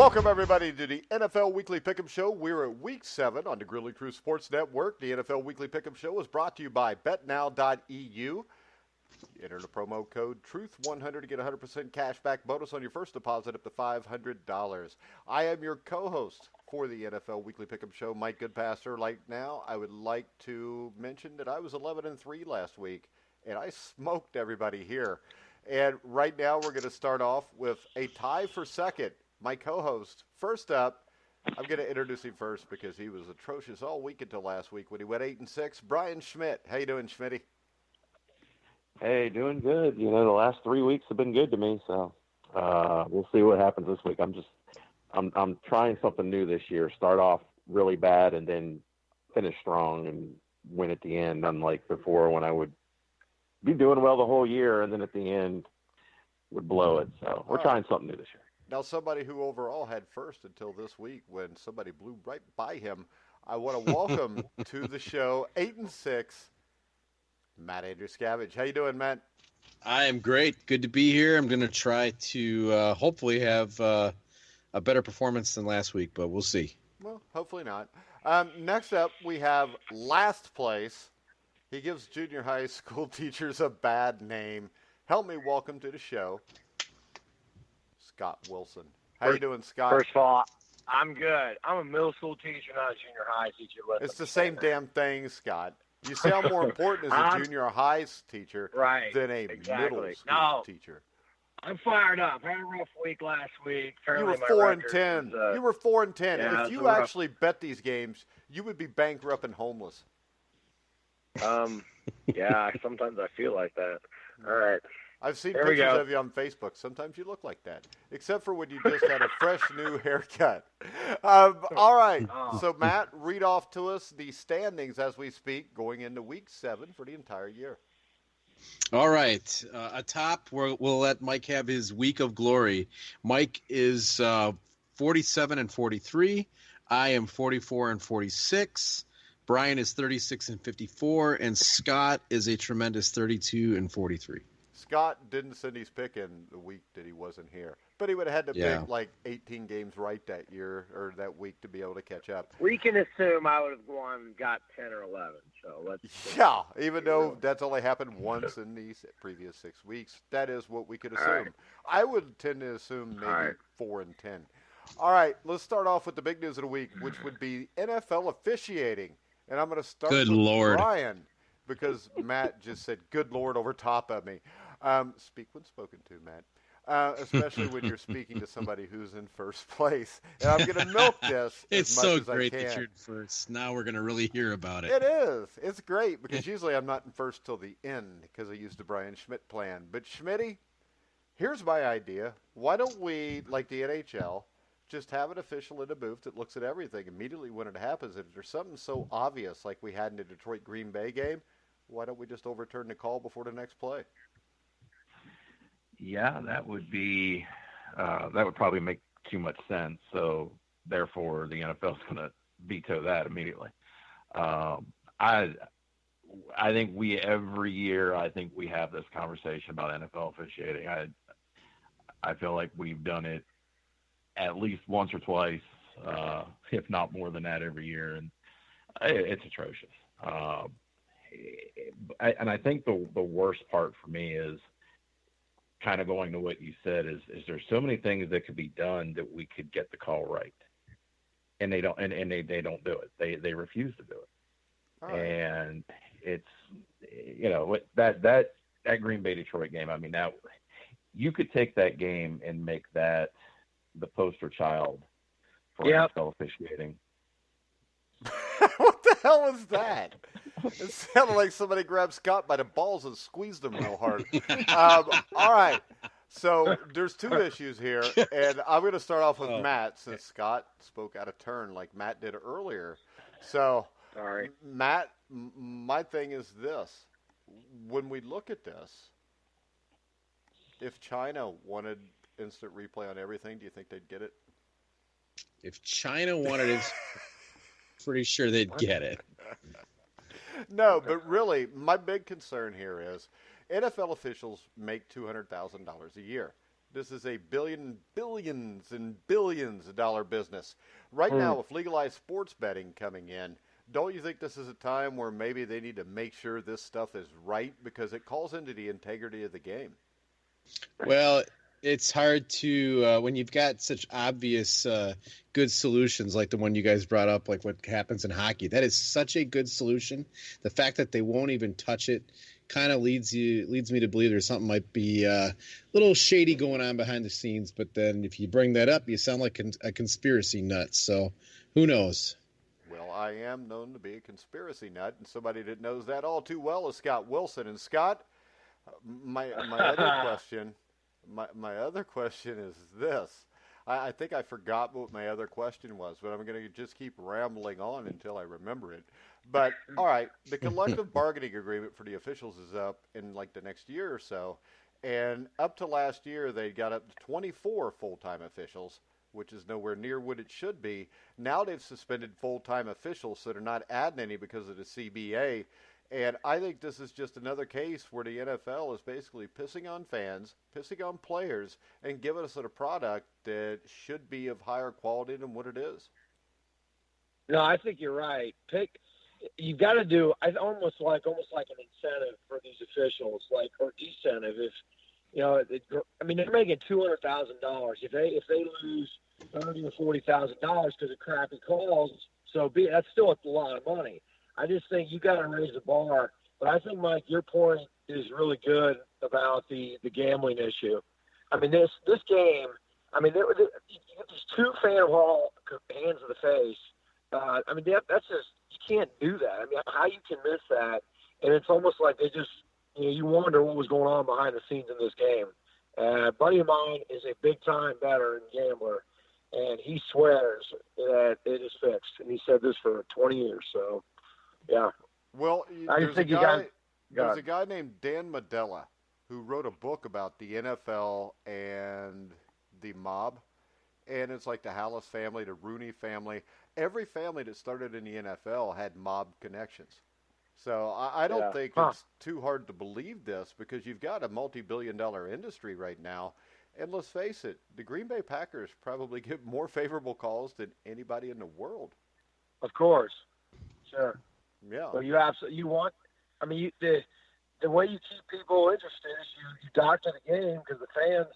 Welcome, everybody, to the NFL Weekly Pick'em Show. We're at Week 7 on the Grizzly Crew Sports Network. The NFL Weekly Pick'em Show is brought to you by BetNow.eu. Enter the promo code TRUTH100 to get 100% cash back bonus on your first deposit up to $500. I am your co-host for the NFL Weekly Pick'em Show, Mike Goodpaster. Right now, I would like to mention that I was 11-3 last week, and I smoked everybody here. And right now, we're going to start off with a tie for second. My co-host, first up, I'm going to introduce him first because he was atrocious all week until last week when he went 8-6. Brian Schmidt. How you doing, Schmitty? Hey, doing good. You know, the last 3 weeks have been good to me, so we'll see what happens this week. I'm trying something new this year. Start off really bad and then finish strong and win at the end, unlike before when I would be doing well the whole year and then at the end would blow it. So we're trying something new this year. Now, somebody who overall had first until this week when somebody blew right by him, I want to welcome to the show 8-6, Matt Andruscavage. How you doing, Matt? I am great. Good to be here. I'm going to try to hopefully have a better performance than last week, but we'll see. Well, hopefully not. Next up, we have last place. He gives junior high school teachers a bad name. Help me welcome to the show, Scott Wilson. How you doing, Scott? First of all, I'm good. I'm a middle school teacher, not a junior high teacher. It's the same damn thing, Scott. You sound more important as a junior high teacher than a middle school teacher. I'm fired up. I had a rough week last week. You were 4-10. You were 4-10. Yeah, if you actually bet these games, you would be bankrupt and homeless. Yeah, sometimes I feel like that. All right. I've seen pictures of you on Facebook. Sometimes you look like that, except for when you just had a fresh new haircut. All right. So, Matt, read off to us the standings as we speak going into Week 7 for the entire year. All right. Atop, we'll let Mike have his week of glory. Mike is 47-43. I am 44-46. Brian is 36-54, and Scott is a tremendous 32-43. Scott didn't send his pick in the week that he wasn't here, but he would have had to pick like 18 games right that year or that week to be able to catch up. We can assume I would have got 10 or 11. So let's. Yeah, even though that's only happened once in these previous 6 weeks, that is what we could assume. Right. I would tend to assume maybe 4-10. All right, let's start off with the big news of the week, which would be NFL officiating, and I'm going to start with Brian because Matt just said "Good Lord" over top of me. Speak when spoken to, Matt, especially when you're speaking to somebody who's in first place. And I'm going to milk this It's as much so as great I can. that you're in first. Now we're going to really hear about it. It is. It's great because usually I'm not in first till the end because I used the Brian Schmidt plan. But Schmitty, here's my idea. Why don't we, like the NHL, just have an official in the booth that looks at everything immediately when it happens? If there's something so obvious like we had in the Detroit-Green Bay game, why don't we just overturn the call before the next play? Yeah, that would be that would probably make too much sense. So therefore, the NFL is going to veto that immediately. I think every year we have this conversation about NFL officiating. I feel like we've done it at least once or twice, if not more than that, every year, and it's atrocious. And I think the worst part for me is kind of going to what you said is there's so many things that could be done that we could get the call right, and they don't, and they don't do it. They refuse to do it. Right. And it's, you know, that Green Bay Detroit game. I mean, now you could take that game and make that the poster child for NFL officiating. What the hell was that? It sounded like somebody grabbed Scott by the balls and squeezed him real hard. All right. So there's two issues here, and I'm going to start off with Matt since Scott spoke out of turn like Matt did earlier. So, sorry, Matt, my thing is this. When we look at this, if China wanted instant replay on everything, do you think they'd get it? If China wanted it, pretty sure they'd get it. No, but really, my big concern here is NFL officials make $200,000 a year. This is a billions and billions of dollar business. Right now, with legalized sports betting coming in, don't you think this is a time where maybe they need to make sure this stuff is right because it calls into the integrity of the game? Well, it's hard to when you've got such obvious good solutions like the one you guys brought up, like what happens in hockey. That is such a good solution. The fact that they won't even touch it kind of leads me to believe there's something might be a little shady going on behind the scenes. But then if you bring that up, you sound like a conspiracy nut. So who knows? Well, I am known to be a conspiracy nut, and somebody that knows that all too well is Scott Wilson. And Scott, my other question is this. I think I forgot what my other question was, but I'm going to just keep rambling on until I remember it. But, all right, the collective bargaining agreement for the officials is up in like the next year or so. And up to last year, they got up to 24 full-time officials, which is nowhere near what it should be. Now they've suspended full-time officials, so they're not adding any because of the CBA. And I think this is just another case where the NFL is basically pissing on fans, pissing on players, and giving us a product that should be of higher quality than what it is. No, I think you're right. You've got to do almost like an incentive for these officials, like or decentive. If they're making $200,000. If they lose $30,000 or $40,000 because of crappy calls, so that's still a lot of money. I just think you got to raise the bar. But I think, Mike, your point is really good about the gambling issue. I mean, this game. I mean, you get these two fan ball hands in the face. That's just you can't do that. I mean, how you can miss that? And it's almost like they just you wonder what was going on behind the scenes in this game. A buddy of mine is a big time bettor and gambler, and he swears that it is fixed. And he said this for 20 years. So. Yeah. Well, there's a guy named Dan Medella who wrote a book about the NFL and the mob. And it's like the Hallis family, the Rooney family. Every family that started in the NFL had mob connections. So I don't think it's too hard to believe this because you've got a multi-billion-dollar industry right now. And let's face it, the Green Bay Packers probably get more favorable calls than anybody in the world. Of course. Sure. Yeah. Well, the way you keep people interested is you doctor the game because the fans.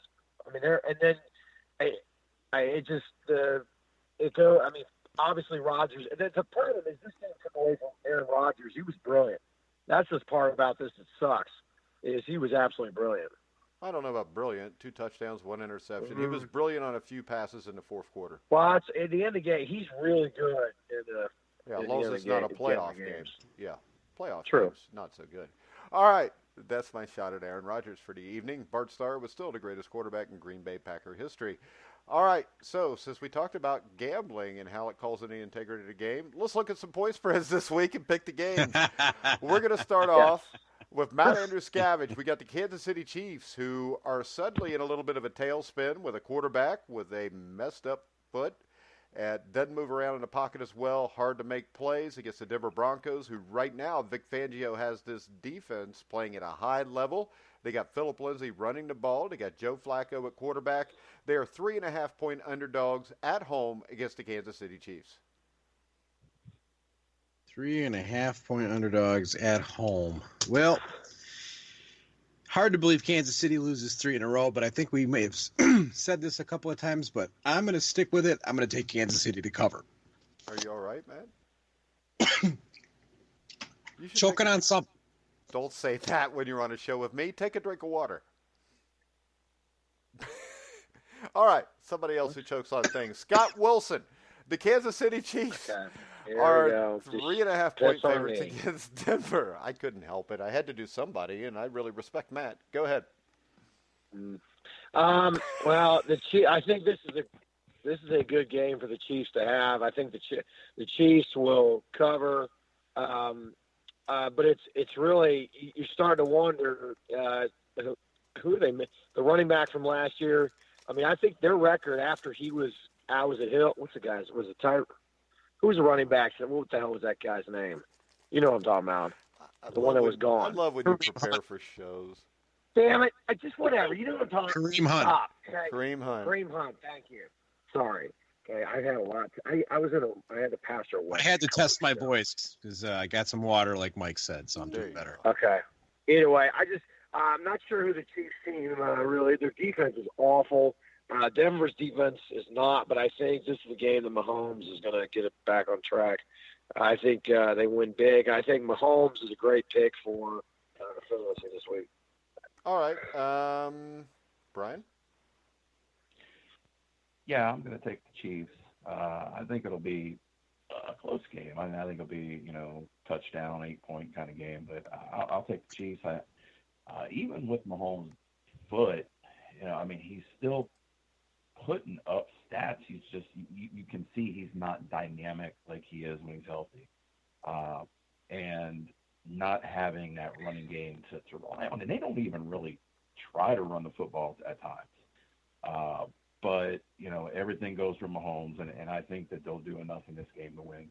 Obviously Rodgers. And the problem is this game took away from Aaron Rodgers. He was brilliant. That's the part about this that sucks. Is he was absolutely brilliant. I don't know about brilliant. 2 touchdowns, 1 interception. Mm-hmm. He was brilliant on a few passes in the fourth quarter. Well, at the end of the game, he's really good in the. Yeah, as long as it's not a playoff game. Yeah, playoff True. games, not so good. All right, that's my shot at Aaron Rodgers for the evening. Bart Starr was still the greatest quarterback in Green Bay Packer history. All right, so since we talked about gambling and how it calls in the integrity of the game, let's look at some point spreads this week and pick the games. We're going to start off with Matt Andruscavage. We got the Kansas City Chiefs, who are suddenly in a little bit of a tailspin with a quarterback with a messed up foot. Doesn't move around in the pocket as well. Hard to make plays against the Denver Broncos, who right now Vic Fangio has this defense playing at a high level. They got Phillip Lindsay running the ball. They got Joe Flacco at quarterback. They are 3.5-point underdogs at home against the Kansas City Chiefs. 3.5-point underdogs at home. Well, hard to believe Kansas City loses 3 in a row, but I think we may have said this a couple of times, but I'm going to stick with it. I'm going to take Kansas City to cover. Are you all right, man? Choking on something. Don't say that when you're on a show with me. Take a drink of water. All right, somebody else who chokes on things. Scott Wilson, the Kansas City Chiefs. Okay. Are 3.5-point favorites against Denver. I couldn't help it. I had to do somebody, and I really respect Matt. Go ahead. Well, I think this is a good game for the Chiefs to have. I think the Chiefs will cover, but it's really you're starting to wonder who they the running back from last year. I mean, I think their record after he was at Hill. What's the guy's? Was it Tyler? Who was the running back? What the hell was that guy's name? You know what I'm talking about. The one that was gone. I love when you prepare for shows. Damn it! I just whatever. You know what I'm talking about. Kareem Hunt. Stop. Okay. Kareem Hunt. Kareem Hunt. Thank you. Sorry. Okay, I had a lot. I had to pastor away. I had to test my voice because I got some water, like Mike said, so I'm doing better. Okay. Either way, I'm not sure who the Chiefs team really. Their defense is awful. Denver's defense is not, but I think this is the game that Mahomes is going to get it back on track. I think they win big. I think Mahomes is a great pick for fantasy this week. All right. Brian? Yeah, I'm going to take the Chiefs. I think it'll be a close game. I think it'll be, touchdown, 8-point kind of game. But I'll take the Chiefs. Even with Mahomes' foot, he's still putting up stats. He's just you can see he's not dynamic like he is when he's healthy, and not having that running game to rely on. And they don't even really try to run the football at times. But everything goes from Mahomes, and I think that they'll do enough in this game to win.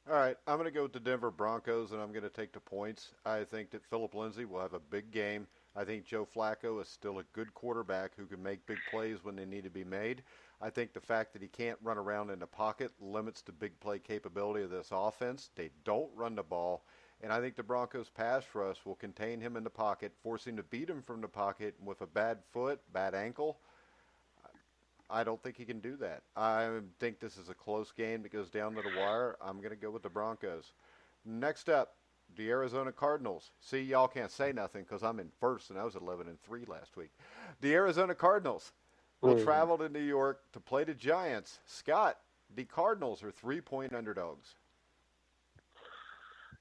All right, I'm going to go with the Denver Broncos, and I'm going to take the points. I think that Phillip Lindsay will have a big game. I think Joe Flacco is still a good quarterback who can make big plays when they need to be made. I think the fact that he can't run around in the pocket limits the big play capability of this offense. They don't run the ball, and I think the Broncos' pass rush will contain him in the pocket, force him to beat him from the pocket with a bad foot, bad ankle. I don't think he can do that. I think this is a close game that goes down to the wire. I'm going to go with the Broncos. Next up, the Arizona Cardinals. See, y'all can't say nothing because I'm in first, and I was 11-3 last week. The Arizona Cardinals will travel to New York to play the Giants. Scott, the Cardinals are 3-point underdogs.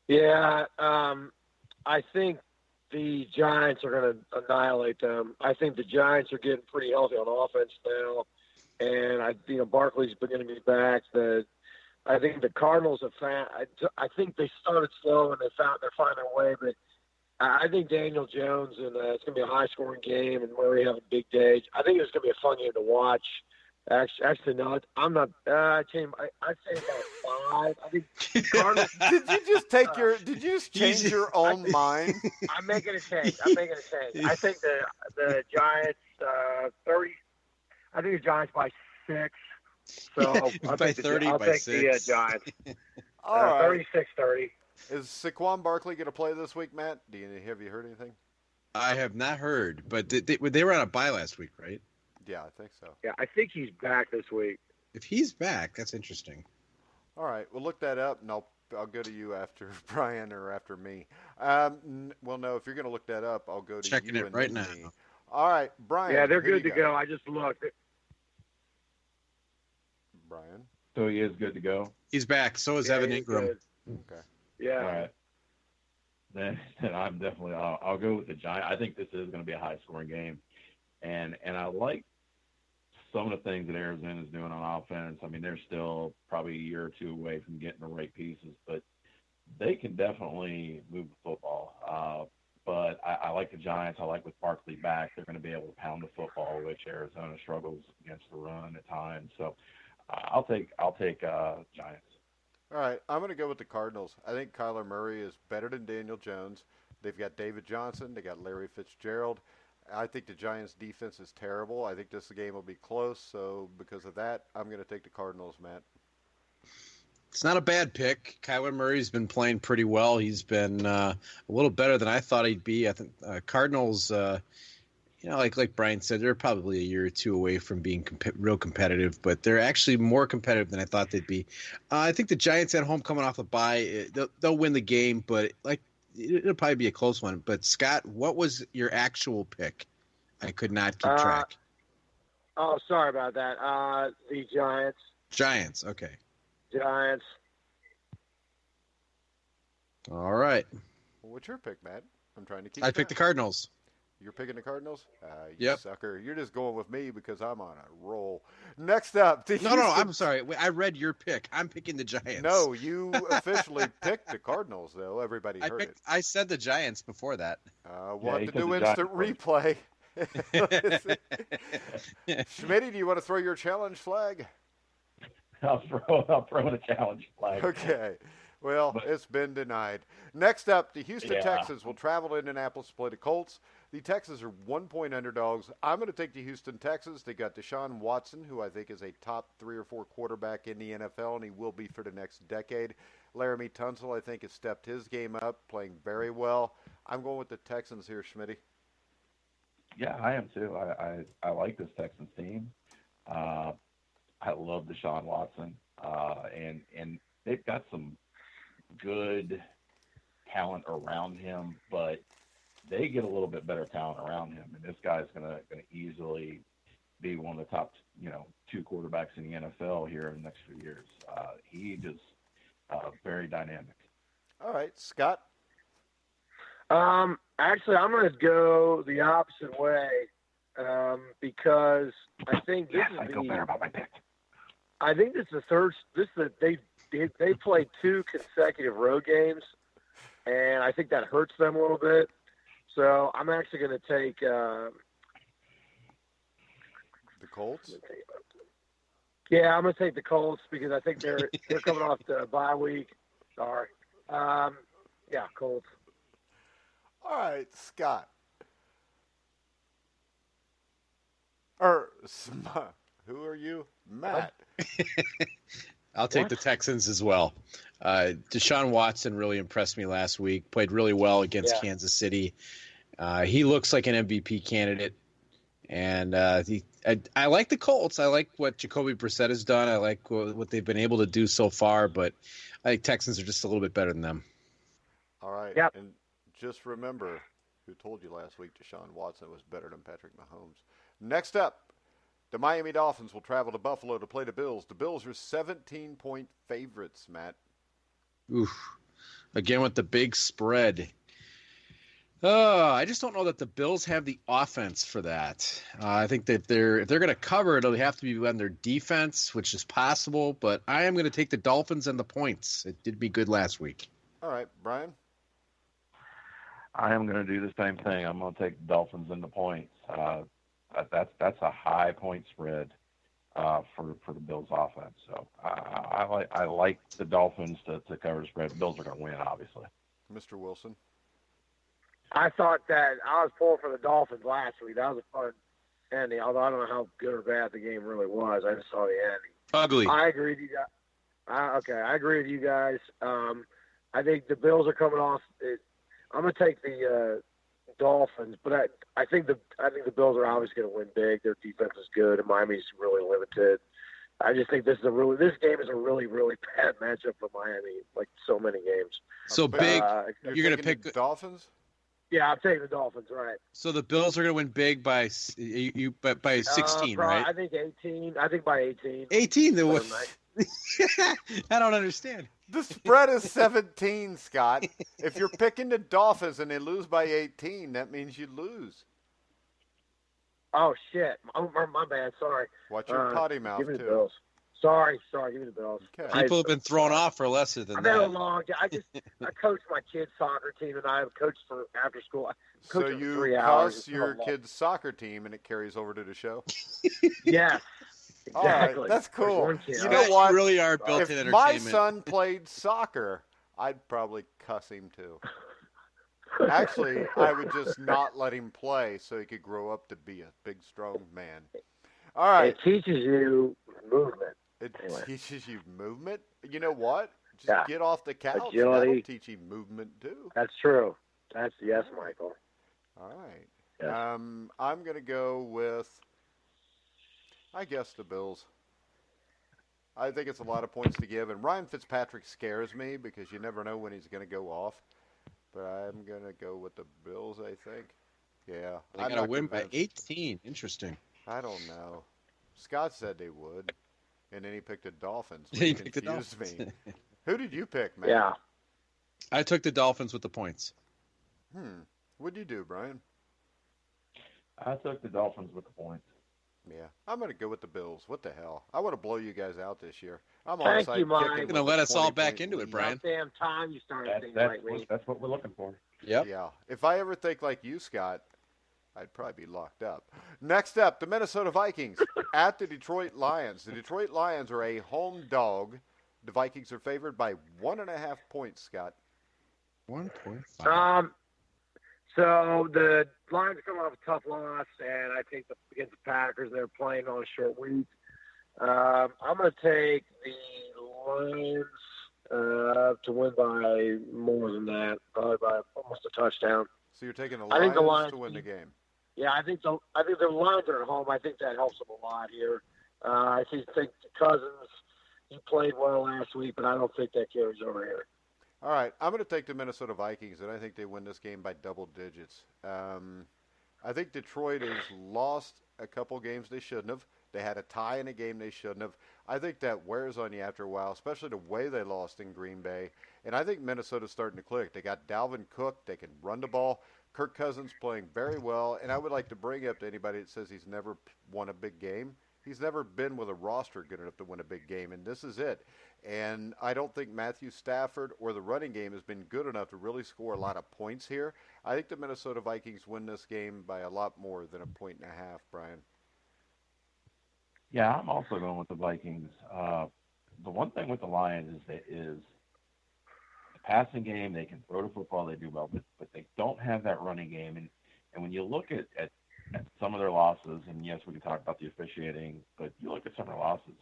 Yeah, I think the Giants are going to annihilate them. I think the Giants are getting pretty healthy on offense now, and Barkley's beginning to be back. I think the Cardinals have found. I think they started slow and they're finding their way, but I think Daniel Jones and it's going to be a high-scoring game, and Murray having a big day. I think it's going to be a fun game to watch. Actually, no, I'm not. I'd say about 5. I think Cardinals. Did you just change your own mind? I'm making a change. I think the Giants 30. I think the Giants by 6. So I'll by take 30 I'll by take 6. the Giants. All right. 36-30. Is Saquon Barkley going to play this week, Matt? Have you heard anything? I have not heard, but they were on a bye last week, right? Yeah, I think so. Yeah, I think he's back this week. If he's back, that's interesting. All right, we'll look that up, and I'll go to you after Brian or after me. Well, no, if you're going to look that up, I'll go to Checking you it and right then now. me. All right, Brian. Yeah, they're who do good to you go. got? I just looked. Brian. So he is good to go. He's back. So is Evan he's Ingram. good. Okay. Yeah. All right. Then I'm definitely I'll go with the Giants. I think this is going to be a high-scoring game, and I like some of the things that Arizona is doing on offense. I mean, they're still probably a year or two away from getting the right pieces, but they can definitely move the football. But I like the Giants. I like with Barkley back, they're going to be able to pound the football, which Arizona struggles against the run at times. So I'll take Giants. All right, I'm going to go with the Cardinals. I think Kyler Murray is better than Daniel Jones. They've got David Johnson. They got Larry Fitzgerald. I think the Giants' defense is terrible. I think this game will be close. So because of that, I'm going to take the Cardinals, Matt. It's not a bad pick. Kyler Murray's been playing pretty well. He's been a little better than I thought he'd be. I think Cardinals, like Brian said, they're probably a year or two away from being real competitive, but they're actually more competitive than I thought they'd be. I think the Giants at home coming off a bye, they'll win the game, but it'll probably be a close one. But Scott, what was your actual pick? I could not keep track. Oh, sorry about that. The Giants. Giants, okay. Giants. All right. Well, what's your pick, Matt? I'm trying to keep I picked the Cardinals. You're picking the Cardinals? You Yep. sucker. You're just going with me because I'm on a roll. Next up. No, I'm sorry. I read your pick. I'm picking the Giants. No, you officially picked the Cardinals, though. Everybody heard it. I said the Giants before that. We'll have he to said do the instant Giants replay. Schmitty, do you want to throw your challenge flag? I'll throw the challenge flag. Okay. Well, it's been denied. Next up, the Houston Yeah. Texans will travel to Indianapolis to play the Colts. The Texans are 1-point underdogs. I'm going to take the Houston Texans. They got Deshaun Watson, who I think is a top 3 or 4 quarterback in the NFL, and he will be for the next decade. Laramie Tunsil, I think, has stepped his game up, playing very well. I'm going with the Texans here, Schmitty. Yeah, I am too. I like this Texans team. I love Deshaun Watson, and they've got some good talent around him, but they get a little bit better talent around him, and this guy's gonna easily be one of the top 2 quarterbacks in the NFL here in the next few years. He just very dynamic. All right, Scott. Actually, I'm going to go the opposite way because I think this is I feel better about my pick. I think this is the third. They played 2 consecutive road games, and I think that hurts them a little bit. So I'm actually going to take The Colts? Yeah, I'm going to take the Colts because I think they're coming off the bye week. Sorry. Yeah, Colts. All right, Scott. Who are you? Matt. I'll take the Texans as well. Deshaun Watson really impressed me last week. Played really well against Kansas City. He looks like an MVP candidate. And I like the Colts. I like what Jacoby Brissett has done. I like what they've been able to do so far. But I think Texans are just a little bit better than them. All right. Yep. And just remember, who told you last week Deshaun Watson was better than Patrick Mahomes. Next up, the Miami Dolphins will travel to Buffalo to play the Bills. The Bills are 17-point favorites, Matt. Oof. Again with the big spread. I just don't know that the Bills have the offense for that. I think that if they're going to cover, it'll have to be on their defense, which is possible. But I am going to take the Dolphins and the points. It did be good last week. All right, Brian. I am going to do the same thing. I'm going to take the Dolphins and the points. That's a high point spread for the Bills offense. So I like the Dolphins to cover the spread. The Bills are going to win, obviously. Mr. Wilson. I thought that I was pulling for the Dolphins last week. That was a fun ending, although I don't know how good or bad the game really was. I just saw the ending. Ugly. I agree with you guys. I agree with you guys. I think the Bills are coming off. I'm going to take the Dolphins, but I think the Bills are obviously going to win big. Their defense is good, and Miami's really limited. I just think this game is a really, really bad matchup for Miami, like so many games. So big. You're going to pick the Dolphins? Yeah, I'm taking the Dolphins, right? So the Bills are going to win big by 16, right? I think 18. I think by 18. 18. I don't understand. The spread is 17, Scott. If you're picking the Dolphins and they lose by 18, that means you lose. Oh, shit. My bad. Sorry. Watch your potty mouth, give me too. the Bills. Sorry. Give me the Bills. Okay. People have been thrown off for lesser than I've had a that. long day. I coached my kids' soccer team, and I've coached for after school. So you 3 hours. cuss your kid's soccer team and it carries over to the show? Yes. All right, Exactly. that's cool. One kid. You know what? You really are built-in If entertainment. my son played soccer, I'd probably cuss him too. Actually, I would just not let him play so he could grow up to be a big, strong man. All right. It teaches you movement. It Anyway. teaches you movement. You know what? Just get off the couch. Agility. That'll teach you movement too. That's true. Yes, Michael. All right. Yes. I'm going to go with, I guess, the Bills. I think it's a lot of points to give. And Ryan Fitzpatrick scares me because you never know when he's going to go off. But I'm going to go with the Bills, I think. Yeah. They're going to win by 18. Interesting. I don't know. Scott said they would. And then he picked the Dolphins, He which picked the confused Dolphins. me. Who did you pick, man? Yeah. I took the Dolphins with the points. What'd you do, Brian? I took the Dolphins with the points. Yeah, I'm going to go with the Bills. What the hell? I want to blow you guys out this year. I'm Thank onside you, Mike. kicking You're gonna with let a us all 20-point back into it, lead. Brian. About damn time you started thinking like me. That's what we're looking for. Yep. Yeah, if I ever think like you, Scott, I'd probably be locked up. Next up, the Minnesota Vikings at the Detroit Lions. The Detroit Lions are a home dog. The Vikings are favored by 1.5 points, Scott. 1.5. So the Lions are coming off a tough loss, and I think against the Packers, they're playing on a short week. I'm going to take the Lions to win by more than that, probably by almost a touchdown. So you're taking the I think the Lions Lions to win the game. Yeah, I think the Lions are at home. I think that helps them a lot here. I think Cousins, he played well last week, but I don't think that carries over here. All right, I'm going to take the Minnesota Vikings, and I think they win this game by double digits. I think Detroit has lost a couple games they shouldn't have. They had a tie in a game they shouldn't have. I think that wears on you after a while, especially the way they lost in Green Bay. And I think Minnesota's starting to click. They got Dalvin Cook. They can run the ball. Kirk Cousins playing very well. And I would like to bring up to anybody that says he's never won a big game. He's never been with a roster good enough to win a big game, and this is it. And I don't think Matthew Stafford or the running game has been good enough to really score a lot of points here. I think the Minnesota Vikings win this game by a lot more than 1.5 points, Brian. Yeah, I'm also going with the Vikings. The one thing with the Lions is the passing game. They can throw the football. They do well, but they don't have that running game. And when you look at some of their losses, and yes, we can talk about the officiating, but you look at some of their losses.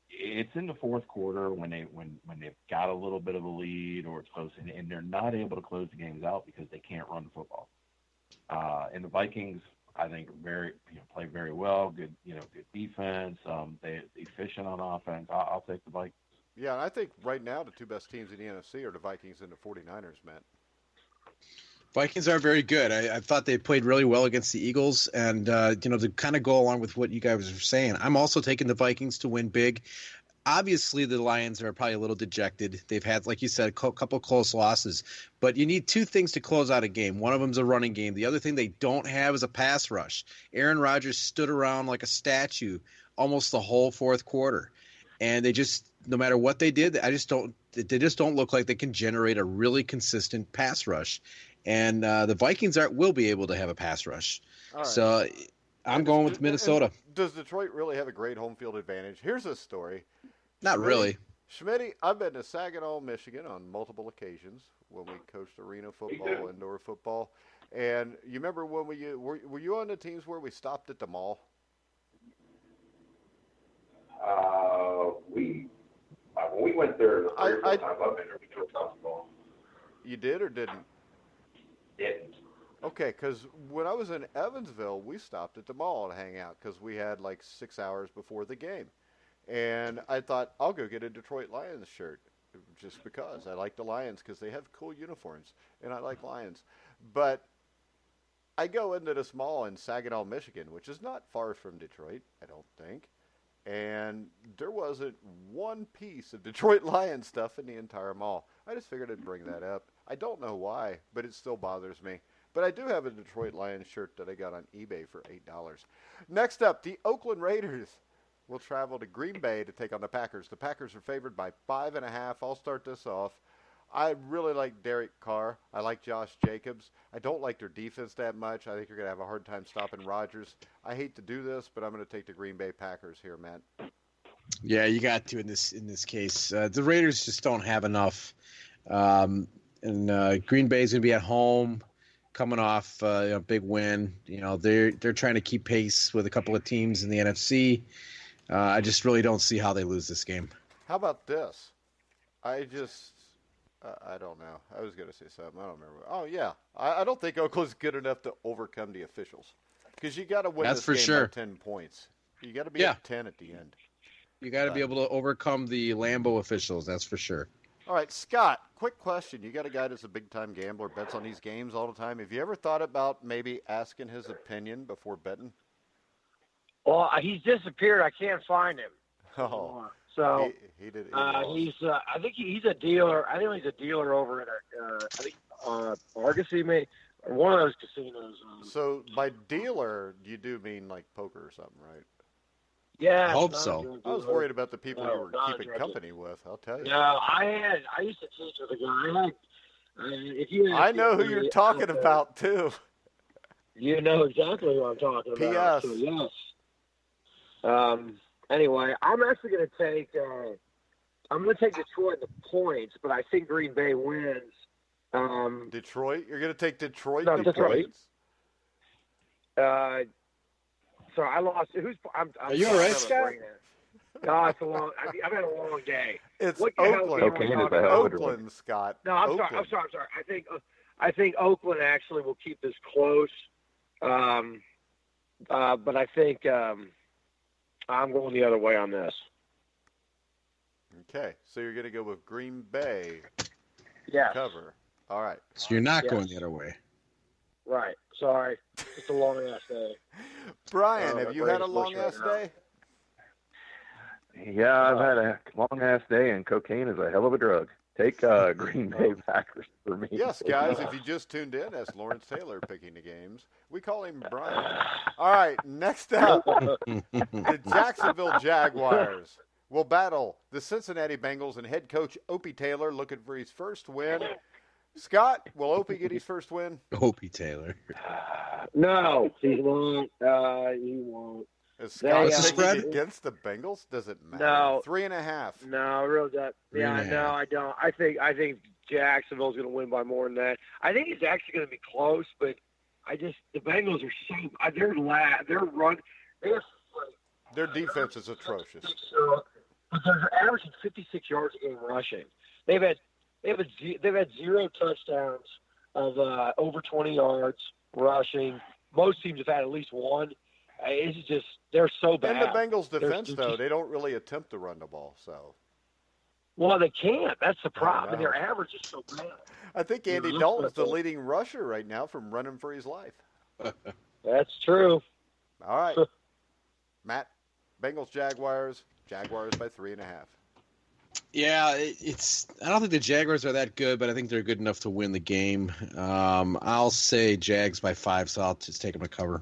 It's in the fourth quarter when they've got a little bit of a lead or it's close, and they're not able to close the games out because they can't run the football. And the Vikings, I think, play very well. Good defense. They're efficient on offense. I'll take the Vikings. Yeah, and I think right now the two best teams in the NFC are the Vikings and the 49ers, Matt. Vikings are very good. I thought they played really well against the Eagles, and to kind of go along with what you guys were saying, I'm also taking the Vikings to win big. Obviously, the Lions are probably a little dejected. They've had, like you said, a couple close losses, but you need two things to close out a game. One of them is a running game. The other thing they don't have is a pass rush. Aaron Rodgers stood around like a statue almost the whole fourth quarter, and they just, no matter what they did, they just don't look like they can generate a really consistent pass rush. And the Vikings will be able to have a pass rush. Right. So I'm going with Minnesota. Does Detroit really have a great home field advantage? Here's a story. Not really. Schmidt, I've been to Saginaw, Michigan on multiple occasions when we coached arena football, indoor football. And you remember when were you on the teams where we stopped at the mall? When we went there, I've been there. We drove down the mall. You did or didn't? Didn't. Okay, because when I was in Evansville, we stopped at the mall to hang out because we had like 6 hours before the game. And I thought, I'll go get a Detroit Lions shirt just because. I like the Lions because they have cool uniforms, and I like Lions. But I go into this mall in Saginaw, Michigan, which is not far from Detroit, I don't think. And there wasn't one piece of Detroit Lions stuff in the entire mall. I just figured I'd bring that up. I don't know why, but it still bothers me. But I do have a Detroit Lions shirt that I got on eBay for $8. Next up, the Oakland Raiders will travel to Green Bay to take on the Packers. The Packers are favored by 5.5. I'll start this off. I really like Derek Carr. I like Josh Jacobs. I don't like their defense that much. I think you're going to have a hard time stopping Rodgers. I hate to do this, but I'm going to take the Green Bay Packers here, Matt. Yeah, you got to in this case. The Raiders just don't have enough. And Green Bay's going to be at home, coming off a big win. They're trying to keep pace with a couple of teams in the NFC. I just really don't see how they lose this game. How about this? I don't know. I was going to say something. I don't remember. Oh, yeah. I don't think Oakland's good enough to overcome the officials. Because you got to win this game by 10 points. You got to be at 10 at the end. You got to be able to overcome the Lambeau officials, that's for sure. All right, Scott, quick question. You got a guy that's a big-time gambler, bets on these games all the time. Have you ever thought about maybe asking his opinion before betting? Well, he's disappeared. I can't find him. Oh. So he did. He's. I think he's a dealer. I think he's a dealer over at Argosy, maybe, or one of those casinos. So by dealer, you do mean like poker or something, right? Yeah, I hope so. I was worried about the people you were keeping company with. I'll tell you. No, I used to teach with a guy. I know who you're talking about too. You know exactly who I'm talking about. P.S. So, yes. Anyway, I'm actually going to take I'm going to take Detroit in the points, but I think Green Bay wins. Detroit? You're going to take Detroit? No, in Detroit. points? Sorry, I lost. I'm Are you all right, Scott? No, it's a long. I've had a long day. It's What the hell Oakland. game are we talking Okay, about? Oakland, Scott. No, I'm Oakland. sorry. I think Oakland actually will keep this close. But I think I'm going the other way on this. Okay, so you're going to go with Green Bay Yes. cover. All right. So you're not Yes. going the other way. Right. Sorry. It's a long ass day. Brian, Oh, have my you had a brain's long mush ass right day? Yeah, I've had a long ass day, and cocaine is a hell of a drug. Take Green Bay Packers for me. Yes, guys, if you just tuned in, that's Lawrence Taylor picking the games. We call him Brian. All right, next up, the Jacksonville Jaguars will battle the Cincinnati Bengals and head coach Opie Taylor looking for his first win. Scott, will Opie get his first win? Opie Taylor. No, he won't. He won't. Is Scott What's the taking spread? it against the Bengals? Does it matter? No. 3.5. No, really. Yeah, no, I don't. I think Jacksonville's going to win by more than that. I think it's actually going to be close, but the Bengals are so Their defense is atrocious. But they're averaging 56 yards a game rushing. They've had 0 touchdowns of over 20 yards rushing. Most teams have had at least one. It's just they're so bad. In the Bengals' defense, They're though, just- they don't really attempt to run the ball. So Well, they can't. That's the problem. know. Their average is so bad. I think Andy Dalton's the leading rusher right now from running for his life. That's true. All right, Matt, Bengals, Jaguars by 3.5. Yeah, it's. I don't think the Jaguars are that good, but I think they're good enough to win the game. I'll say Jags by 5, so I'll just take them to cover.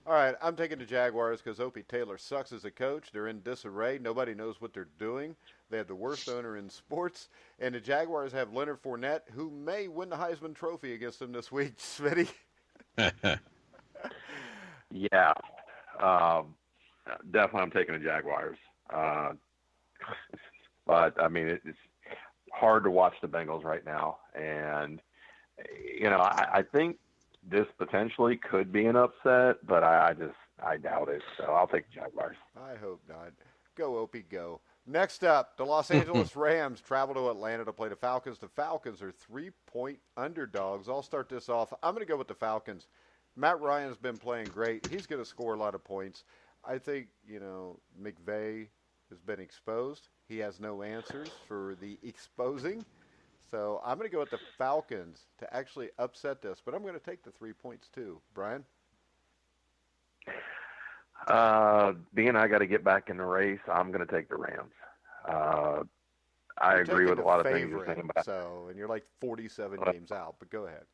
All right, I'm taking the Jaguars because Opie Taylor sucks as a coach. They're in disarray. Nobody knows what they're doing. They have the worst owner in sports. And the Jaguars have Leonard Fournette, who may win the Heisman Trophy against them this week. Smitty? Yeah, definitely I'm taking the Jaguars. But, I mean, it's hard to watch the Bengals right now. And, I think this potentially could be an upset, but I doubt it. So I'll take the Jaguars. I hope not. Go, Opie, go. Next up, the Los Angeles Rams travel to Atlanta to play the Falcons. The Falcons are 3-point underdogs. I'll start this off. I'm going to go with the Falcons. Matt Ryan's been playing great. He's going to score a lot of points. I think, McVay has been exposed. He has no answers for the exposing. So I'm going to go with the Falcons to actually upset this, but I'm going to take the 3 points too. Brian? Being I got to get back in the race, I'm going to take the Rams. I agree with a lot of things you're saying about. And you're like 47 games out, but go ahead.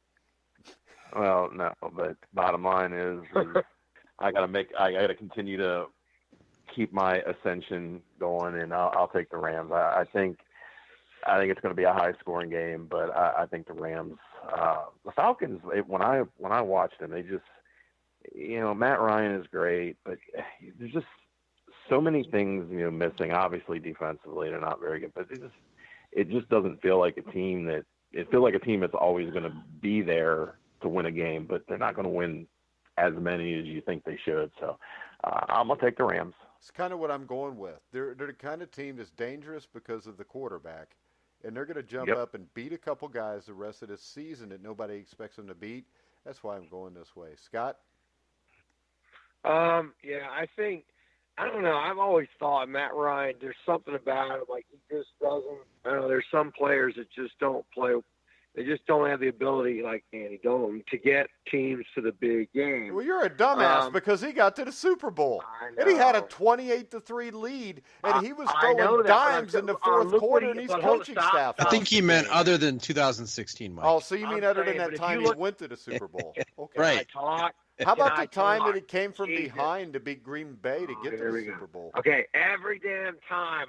Well, no, but bottom line is I got to continue to keep my ascension going, and I'll take the Rams. I think it's going to be a high-scoring game, but I think the Rams, the Falcons. When I watched them, they just, Matt Ryan is great, but there's just so many things missing. Obviously, defensively, they're not very good, but it just doesn't feel like a team that. It feels like a team that's always going to be there to win a game, but they're not going to win as many as you think they should. So I'm going to take the Rams. It's kind of what I'm going with. They're the kind of team that's dangerous because of the quarterback, and they're going to jump up and beat a couple guys the rest of this season that nobody expects them to beat. That's why I'm going this way. Scott? Yeah, I don't know. I've always thought Matt Ryan, there's something about him, like he just doesn't, I don't know, there's some players that just don't play. They just don't have the ability, like Andy Dalton, to get teams to the big game. Well, you're a dumbass because he got to the Super Bowl. And he had a 28-3 lead, and he was throwing dimes in the fourth quarter, and he's coaching staff. I think he meant other than 2016, Mike. Oh, so you mean other than that time he went to the Super Bowl? Okay. Right. How about the time that he came from behind to beat Green Bay to get to the Super Bowl? Okay, every damn time.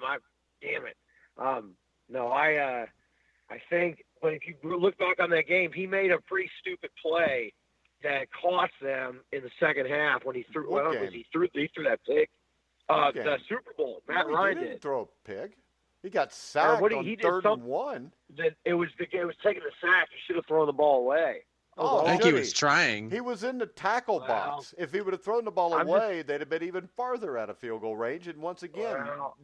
Damn it. I think, but if you look back on that game, he made a pretty stupid play that cost them in the second half when he threw. He threw that pick. The Super Bowl. Matt Ryan didn't throw a pig. He got sacked what on he did 3rd and 1. That it was taking the sack. He should have thrown the ball away. Oh, I think should he was trying. He was in the tackle box. If he would have thrown the ball away, they'd have been even farther out of field goal range. And once again,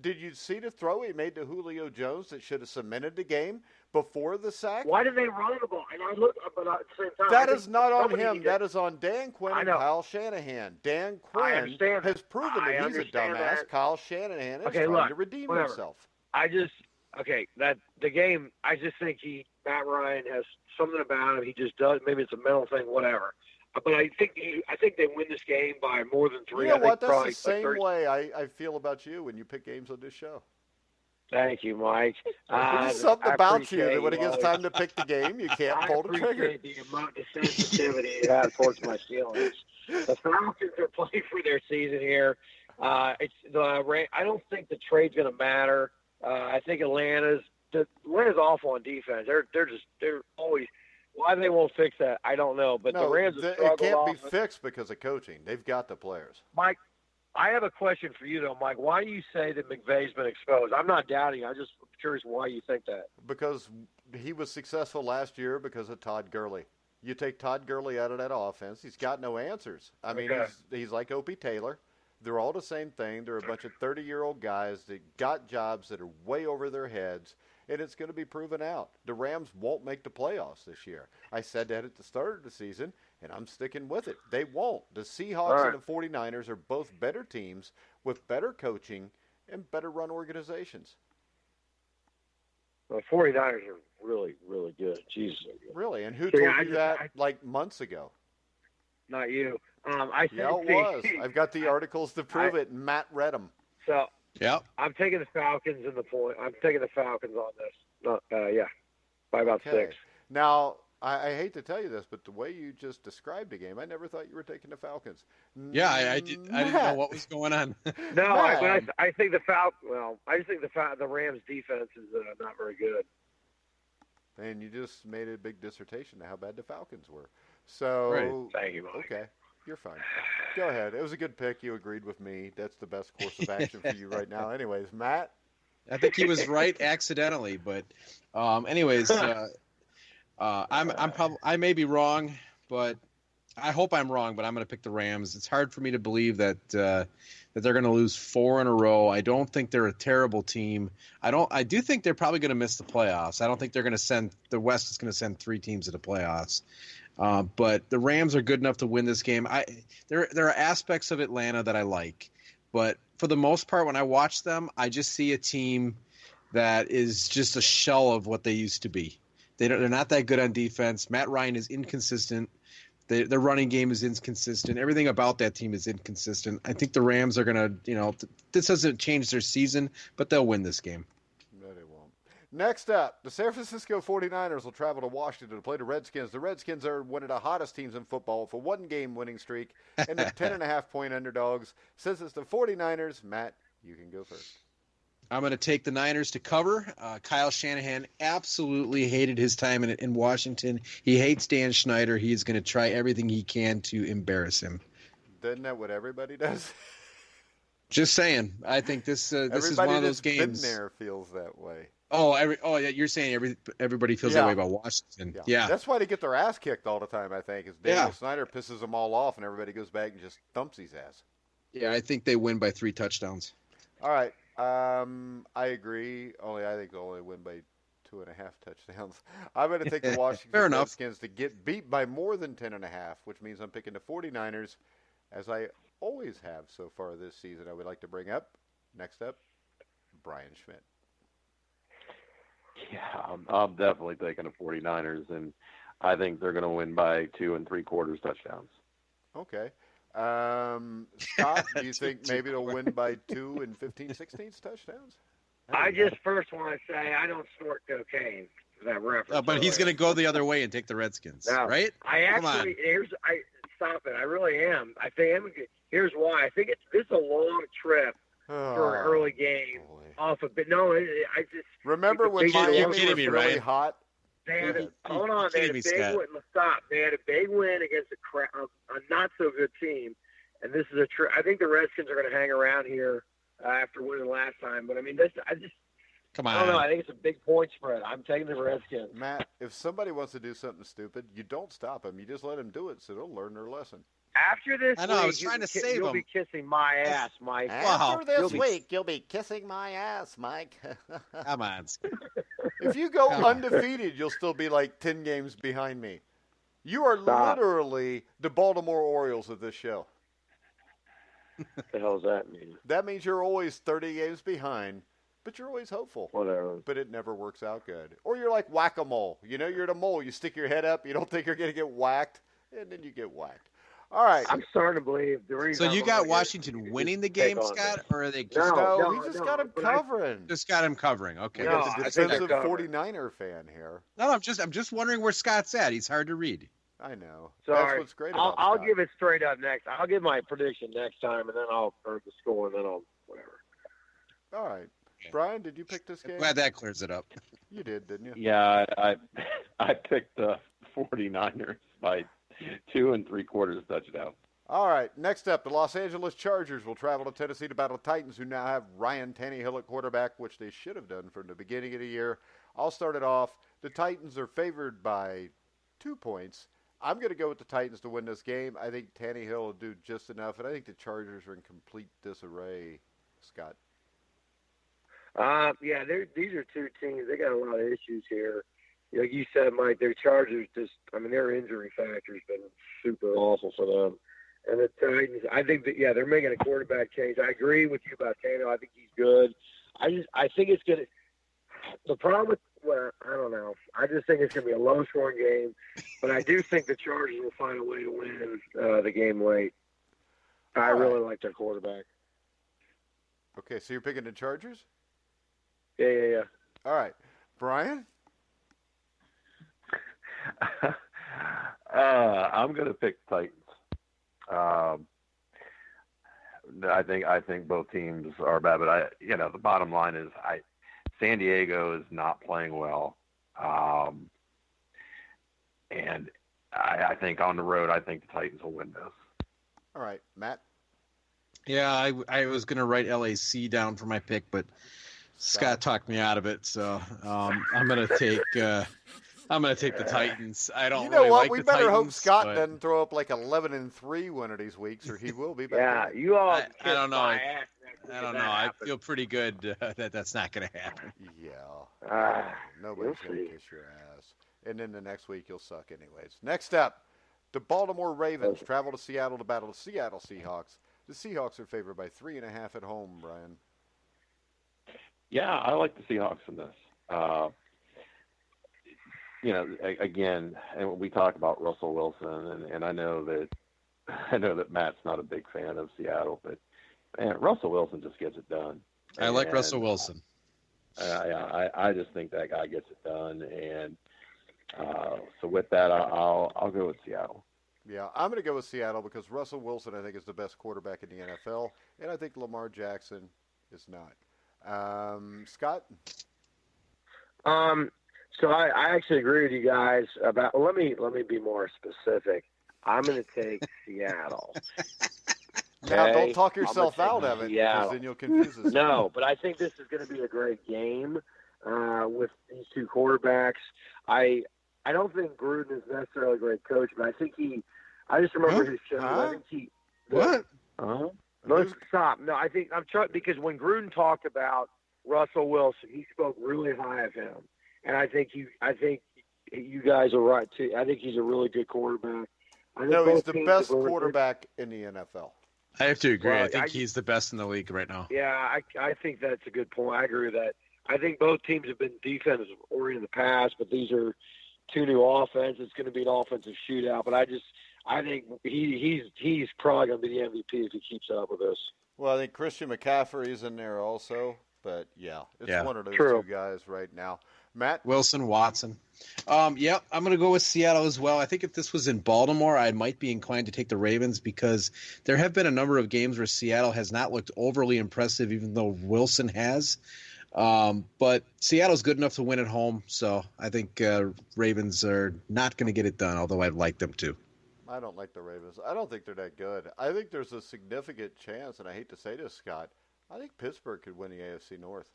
did you see the throw he made to Julio Jones that should have cemented the game before the sack? Why did they run the ball? And I look, but at the same time, that is not on him. That is on Dan Quinn and know. Kyle Shanahan. Dan Quinn has proven that he's a dumbass. That. Kyle Shanahan is trying to redeem himself. The game, I just think Matt Ryan has something about him. He just does. Maybe it's a mental thing, whatever. But I think they win this game by more than 3. You know what? That's the same way I feel about you when you pick games on this show. Thank you, Mike. There's something about you that when it gets time to pick the game, you can't pull the trigger. I appreciate the amount of sensitivity you have towards my feelings. The Falcons are playing for their season here. I don't think the trade's going to matter. I think Atlanta's awful on defense. They're always. Why they won't fix that, I don't know. But the Rams have struggled. It can't be fixed because of coaching. They've got the players. Mike, I have a question for you, though, Mike. Why do you say that McVay's been exposed? I'm not doubting. I'm just curious why you think that. Because he was successful last year because of Todd Gurley. You take Todd Gurley out of that offense, he's got no answers. I mean, he's like Opie Taylor. They're all the same thing. They're a bunch of 30-year-old guys that got jobs that are way over their heads, and it's going to be proven out. The Rams won't make the playoffs this year. I said that at the start of the season, and I'm sticking with it. They won't. The Seahawks and the 49ers are both better teams with better coaching and better run organizations. The 49ers are really, really good. Jesus. Really? And who told you that like months ago? Not you. It was. I've got the articles to prove it. Matt read them. So, I'm taking the Falcons in the point. I'm taking the Falcons on this. By about 6. Now, I hate to tell you this, but the way you just described the game, I never thought you were taking the Falcons. Yeah, I didn't know what was going on. No, I think the I just think the Rams defense is not very good. And you just made a big dissertation of how bad the Falcons were. So, right. Thank you, Mike. Okay, you're fine. Go ahead. It was a good pick. You agreed with me. That's the best course of action for you right now. Anyways, Matt? I think he was right accidentally, but anyways, I may be wrong, but I hope I'm wrong, but I'm going to pick the Rams. It's hard for me to believe that they're going to lose 4 in a row. I don't think they're a terrible team. I do think they're probably going to miss the playoffs. I don't think they're going to send the West is going to send 3 teams to the playoffs. But the Rams are good enough to win this game. There are aspects of Atlanta that I like, but for the most part, when I watch them, I just see a team that is just a shell of what they used to be. They're not that good on defense. Matt Ryan is inconsistent. Their running game is inconsistent. Everything about that team is inconsistent. I think the Rams are going to, this doesn't change their season, but they'll win this game. No, they won't. Next up, the San Francisco 49ers will travel to Washington to play the Redskins. The Redskins are one of the hottest teams in football with a 1-game winning streak and the 10.5-point underdogs. Since it's the 49ers, Matt, you can go first. I'm going to take the Niners to cover. Kyle Shanahan absolutely hated his time in Washington. He hates Dan Snyder. He is going to try everything he can to embarrass him. Isn't that what everybody does? Just saying. I think this is one of those games. Everybody that's been there feels that way. Yeah, you're saying everybody feels that way about Washington. Yeah. That's why they get their ass kicked all the time, I think, is Daniel Snyder pisses them all off and everybody goes back and just thumps his ass. Yeah, I think they win by 3 touchdowns. All right. I agree. I think they'll only win by 2.5 touchdowns. I'm going to take the Washington Redskins to get beat by more than 10.5, which means I'm picking the 49ers, as I always have so far this season. I would like to bring up, next up, Brian Schmidt. Yeah, I'm definitely taking the 49ers, and I think they're going to win by 2 3/4 touchdowns. Okay. Scott, do you think maybe they'll win by 2 15/16 touchdowns? I just first want to say I don't snort cocaine. That reference. But he's going to go the other way and take the Redskins, right? Stop it. I really am. I think here's why. I think it's a long trip for an early game off of. But no, I just remember when Miami was really right? hot. They had a big win against a not so good team, and this is I think the Redskins are going to hang around here after winning last time. But I mean, Come I don't know. on. I think it's a big point spread. I'm taking the Redskins. Matt, if somebody wants to do something stupid, you don't stop them. You just let them do it so they'll learn their lesson. After this I know, I week, was trying to save you'll him. be kissing my ass, Mike. Wow. After this You'll be- week, you'll be kissing my ass, Mike. Come on. If you go Come on. undefeated, you'll still be like 10 games behind me. You are Stop. literally the Baltimore Orioles of this show. What the hell does that mean? That means you're always 30 games behind, but you're always hopeful. Whatever. But it never works out good. Or you're like whack-a-mole. You know, you're the mole. You stick your head up. You don't think you're going to get whacked, and then you get whacked. All right. I'm starting to believe the reason. So you I'm got gonna Washington get- winning the take game, on Scott, this. or are they just, No, we just got him but I- covering. just got him covering? Okay. We No, got the I think they're defensive covering. 49er fan here. No, I'm just wondering where Scott's at. He's hard to read. I know. Sorry. That's what's great about I'll Scott. give it straight up next. I'll give my prediction next time, and then or the score, and then I'll whatever. All right. Brian, did you pick this game? Glad that clears it up. You did, didn't you? Yeah, I picked the 49ers by 2 3/4 touchdowns. All right. Next up, the Los Angeles Chargers will travel to Tennessee to battle the Titans, who now have Ryan Tannehill at quarterback, which they should have done from the beginning of the year. I'll start it off. The Titans are favored by 2 points. I'm going to go with the Titans to win this game. I think Tannehill will do just enough, and I think the Chargers are in complete disarray, Scott. Yeah, these are two teams. They got a lot of issues here. Like you said, Mike, their Chargers their injury factor's been super awful for them. And the Titans, I think they're making a quarterback change. I agree with you about Tannehill. I think he's good. I think it's going to – the problem with – well, I don't know. I just think it's going to be a low-scoring game. But I do think the Chargers will find a way to win the game late. I really like their quarterback. Okay, so you're picking the Chargers? Yeah. All right. Brian? I'm going to pick Titans. I think both teams are bad, but the bottom line is San Diego is not playing well, and I think on the road, I think the Titans will win this. All right. Matt? Yeah, I was going to write LAC down for my pick, but Scott talked me out of it, so I'm going to take the Titans. I don't. You know really what? like We the better hope Titans, Scott but doesn't throw up like 11-3 one of these weeks, or he will be back. Yeah, there. you all. I don't know. kiss my ass next week I if don't that know. I happens. feel pretty good that that's not going to happen. Yeah. Nobody's we'll going to see. kiss your ass. And then the next week you'll suck anyways. Next up, the Baltimore Ravens travel to Seattle to battle the Seattle Seahawks. The Seahawks are favored by 3.5 at home, Brian. Yeah, I like the Seahawks in this. Again, and we talk about Russell Wilson, and I know that Matt's not a big fan of Seattle, but man, Russell Wilson just gets it done. I like Russell Wilson. I just think that guy gets it done, and so with that, I'll go with Seattle. Yeah, I'm going to go with Seattle because Russell Wilson, I think, is the best quarterback in the NFL, and I think Lamar Jackson is not. Scott? So I actually agree with you guys about. Let me be more specific. I'm going to take Seattle. Now, Okay? don't talk I'm yourself gonna out take of it Seattle. because then you'll confuse us. No, but I think this is going to be a great game with these two quarterbacks. I don't think Gruden is necessarily a great coach, but I think I just remember his show. Huh? I think he. What? No, stop. No, I think I'm trying because when Gruden talked about Russell Wilson, he spoke really high of him, and I think you guys are right too. I think he's a really good quarterback. I think No, he's both the teams best have really- quarterback in the NFL. I have to agree. Well, I think he's the best in the league right now. Yeah, I think that's a good point. I agree with that. I think both teams have been defensive oriented in the past, but these are two new offenses. It's going to be an offensive shootout. But I think he's probably going to be the MVP if he keeps up with us. Well, I think Christian McCaffrey's in there also. But, yeah, it's one of those True. two guys right now. Matt? Wilson, Watson. Yep, I'm going to go with Seattle as well. I think if this was in Baltimore, I might be inclined to take the Ravens because there have been a number of games where Seattle has not looked overly impressive, even though Wilson has. But Seattle's good enough to win at home, so I think Ravens are not going to get it done, although I'd like them to. I don't like the Ravens. I don't think they're that good. I think there's a significant chance, and I hate to say this, Scott, I think Pittsburgh could win the AFC North.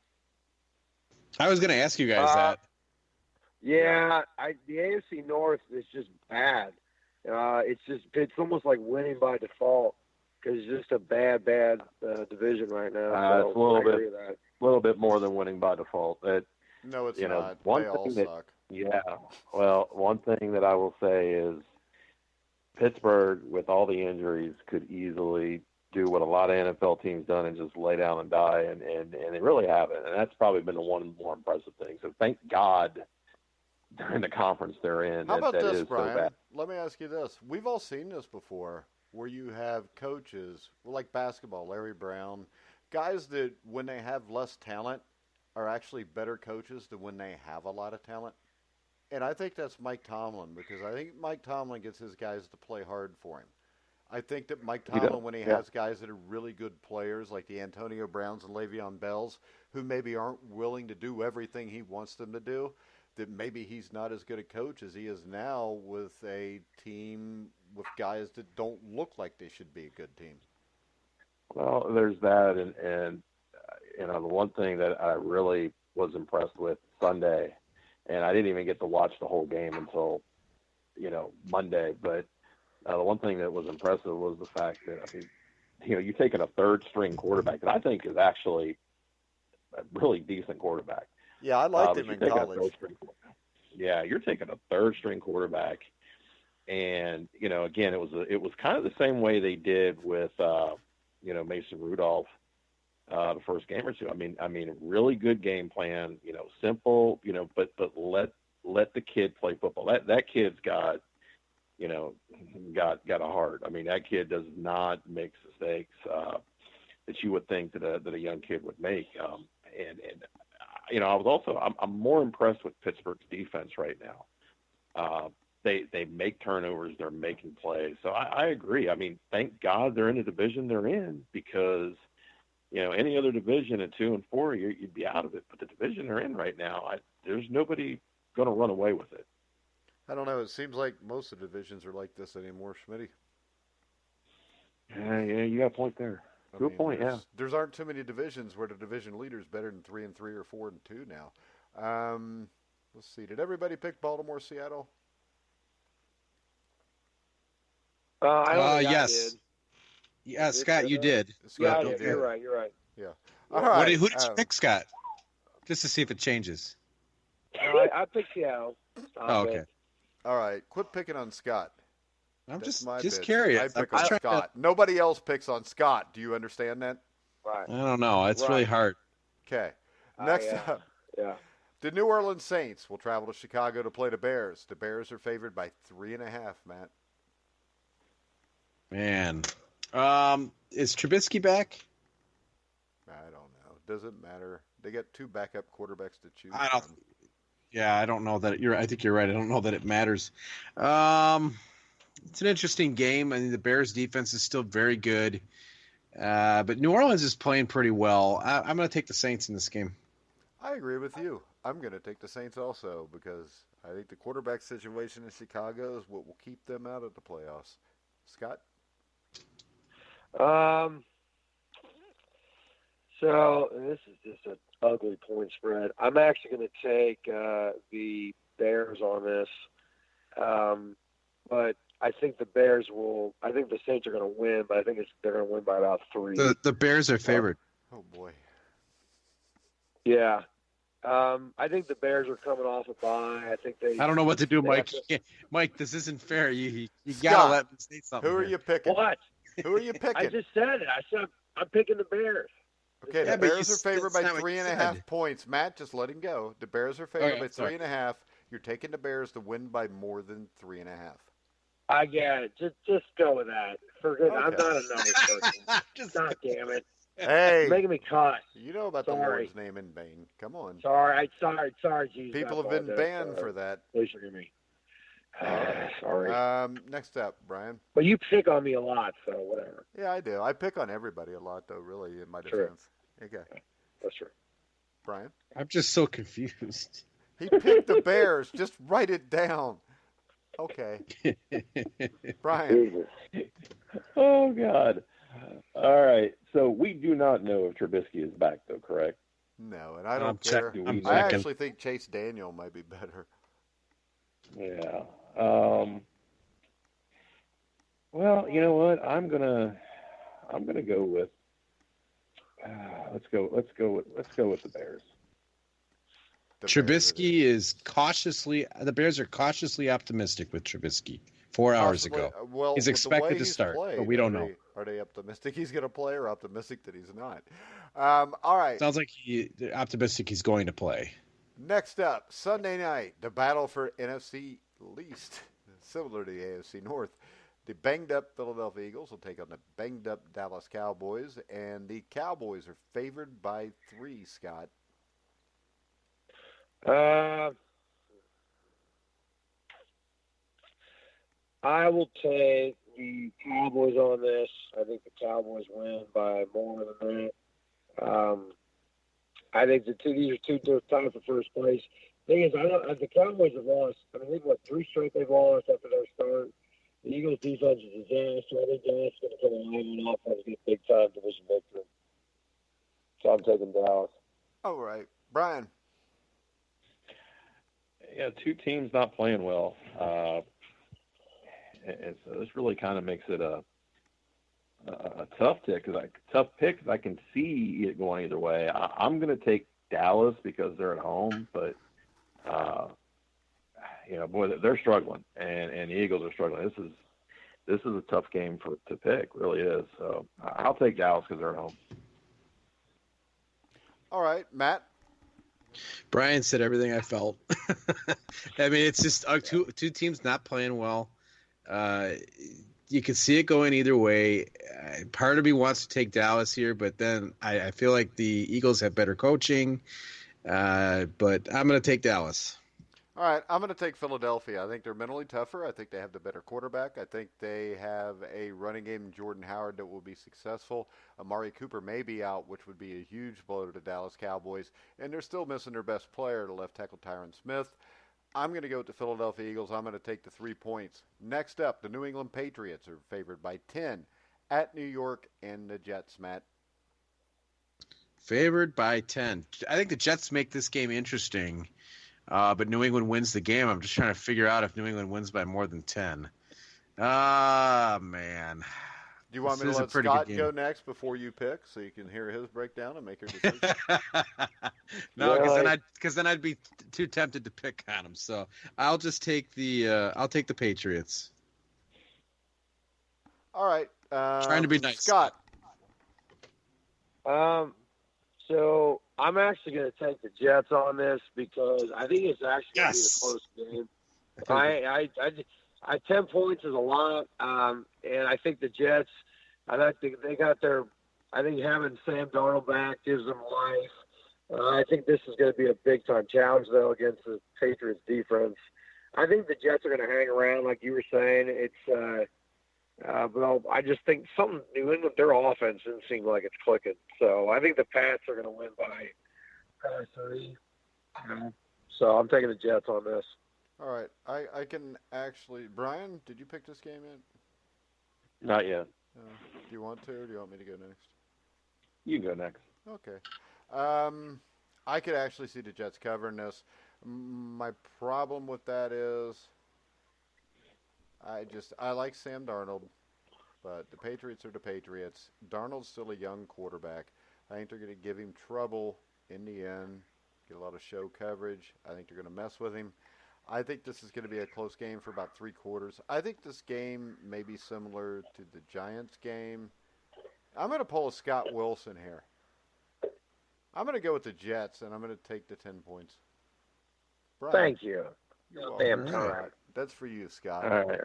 I was going to ask you guys that. Yeah, the AFC North is just bad. It's almost like winning by default because it's just a bad division right now. It's a little bit more than winning by default. No, it's not. One they all thing suck. Yeah. Well, one thing that I will say is Pittsburgh, with all the injuries, could easily do what a lot of NFL teams done and just lay down and die, and they really haven't. And that's probably been the one more impressive thing. So thank God they're in the conference they're in. How about this, is Brian? So bad. Let me ask you this. We've all seen this before where you have coaches, like basketball, Larry Brown, guys that when they have less talent are actually better coaches than when they have a lot of talent. And I think that's Mike Tomlin, because I think Mike Tomlin gets his guys to play hard for him. I think that Mike Tomlin, when he has guys that are really good players, like the Antonio Browns and Le'Veon Bells, who maybe aren't willing to do everything he wants them to do, that maybe he's not as good a coach as he is now with a team with guys that don't look like they should be a good team. Well, there's that, and the one thing that I really was impressed with Sunday, and I didn't even get to watch the whole game until, Monday, but the one thing that was impressive was the fact that, you're taking a third-string quarterback that I think is actually a really decent quarterback. Yeah, I liked him in college. Yeah, you're taking a third-string quarterback, and again, it was kind of the same way they did with Mason Rudolph the first game or two. I mean, really good game plan. Simple. But let the kid play football. That kid's got a heart. I mean, that kid does not make mistakes that you would think that a young kid would make. I'm more impressed with Pittsburgh's defense right now. They make turnovers, they're making plays. So I agree. I mean, thank God they're in the division they're in, because any other division at 2 and 4, you'd be out of it. But the division they're in right now, there's nobody going to run away with it. I don't know. It seems like most of the divisions are like this anymore, Schmitty. Yeah, you got a point there. Good point. Yeah. There's aren't too many divisions where the division leader is better than 3 and 3 or 4 and 2 now. Let's see. Did everybody pick Baltimore, Seattle? I don't think yes. I did. Yeah, Scott, you did. Scott, Yeah, you're right. Yeah. All right. Who did you pick, Scott? Just to see if it changes. I picked Seattle. Okay. All right. Quit picking on Scott. I'm That's just curious. I pick on Scott. Nobody else picks on Scott. Do you understand that? Right. I don't know. It's really hard. Okay. Next up. Yeah. The New Orleans Saints will travel to Chicago to play the Bears. The Bears are favored by 3.5, Matt. Man. Is Trubisky back? I don't know. Does it matter? They got 2 backup quarterbacks to choose from. Yeah, I don't know that I think you're right. I don't know that it matters. It's an interesting game. I mean, the Bears defense is still very good. But New Orleans is playing pretty well. I'm going to take the Saints in this game. I agree with you. I'm going to take the Saints also, because I think the quarterback situation in Chicago is what will keep them out of the playoffs. Scott? So this is just an ugly point spread. I'm actually going to take the Bears on this, but I think the Bears will. I think the Saints are going to win, but I think they're going to win by about 3. The Bears are favored. Oh boy. Yeah. I think the Bears are coming off a bye. I don't know what to do, Mike. Mike, this isn't fair. You Scott, gotta let me say something. Who are you picking? What? Who are you picking? I just said it. I said I'm picking the Bears. Okay, Yeah, the but Bears are favored by that's not what you 3.5 said. points. Matt, just let him go. The Bears are favored by sorry. 3.5. You're taking the Bears to win by more than 3.5. I get it. Just go with that. Forget. Okay. I'm not a numbers person. God damn it. Hey, You're making me cuss. you know about the Sorry. Lord's name in vain. Come on. Sorry, Jesus. People have been banned for that. Please forgive me. Sorry. Next up, Brian. But you pick on me a lot, so whatever. Yeah, I do. I pick on everybody a lot, though, really, in my True. defense. Okay. That's true. Brian? I'm just so confused. He picked the Bears. Just write it down. Okay. Brian. Oh, God. All right. So we do not know if Trubisky is back, though, correct? No, and I I'm don't care. checking. I'm I checking. actually think Chase Daniel might be better. Yeah. Well, you know what? I'm gonna go with. Let's go with the Bears. The Bears Trubisky is cautiously. The Bears are cautiously optimistic with Trubisky. 4 hours Possibly, ago, well, he's with the expected way to he's start, played, but we don't know. Are they optimistic he's going to play or optimistic that he's not? All right. Sounds like they're optimistic he's going to play. Next up, Sunday night, the battle for NFC least, similar to the AFC North. The banged-up Philadelphia Eagles will take on the banged-up Dallas Cowboys, and the Cowboys are favored by 3, Scott. I will take the Cowboys on this. I think the Cowboys win by more than that. I think these are two times for first place. Thing is, the Cowboys have lost. I mean, they've 3 straight they've lost after their start. The Eagles' defense is a disaster. I think Dallas is going to come alive on offense, get big time division victory. So I'm taking Dallas. All right, Brian. Yeah, 2 teams not playing well. And so this really kind of makes it a tough pick because I can see it going either way. I'm going to take Dallas because they're at home, but boy, they're struggling, and the Eagles are struggling. This is a tough game to pick, really is. So I'll take Dallas because they're at home. All right, Matt. Brian said everything I felt. I mean, it's just two teams not playing well. You can see it going either way. Part of me wants to take Dallas here, but then I feel like the Eagles have better coaching. But I'm going to take Dallas. All right, I'm going to take Philadelphia. I think they're mentally tougher. I think they have the better quarterback. I think they have a running game in Jordan Howard that will be successful. Amari Cooper may be out, which would be a huge blow to the Dallas Cowboys. And they're still missing their best player, the left tackle Tyron Smith. I'm going to go with the Philadelphia Eagles. I'm going to take the 3 points. Next up, the New England Patriots are favored by 10 at New York and the Jets, Matt. Favored by 10. I think the Jets make this game interesting. But New England wins the game. I'm just trying to figure out if New England wins by more than 10. Man. Do you want me to let Scott go next before you pick so you can hear his breakdown and make your decision? No, because then I'd be too tempted to pick on him. So I'll just take the Patriots. All right. Trying to be nice. Scott. So I'm actually going to take the Jets on this because I think it's actually going to be a close game. I 10 points is a lot, and I think the Jets. I think they got their. I think having Sam Darnold back gives them life. I think this is going to be a big time challenge though against the Patriots defense. I think the Jets are going to hang around like you were saying. It's. But I just think New England, their offense doesn't seem like it's clicking. So I think the Pats are going to win by 3. So I'm taking the Jets on this. All right. I can actually. Brian, did you pick this game yet? Not yet. Do you want to, or do you want me to go next? You can go next. Okay. I could actually see the Jets covering this. My problem with that is I like Sam Darnold, but the Patriots are the Patriots. Darnold's still a young quarterback. I think they're going to give him trouble in the end, get a lot of show coverage. I think they're going to mess with him. I think this is going to be a close game for about 3 quarters. I think this game may be similar to the Giants game. I'm going to pull a Scott Wilson here. I'm going to go with the Jets, and I'm going to take the 10 points. Brian, thank you. Damn time. That's for you, Scott. All right.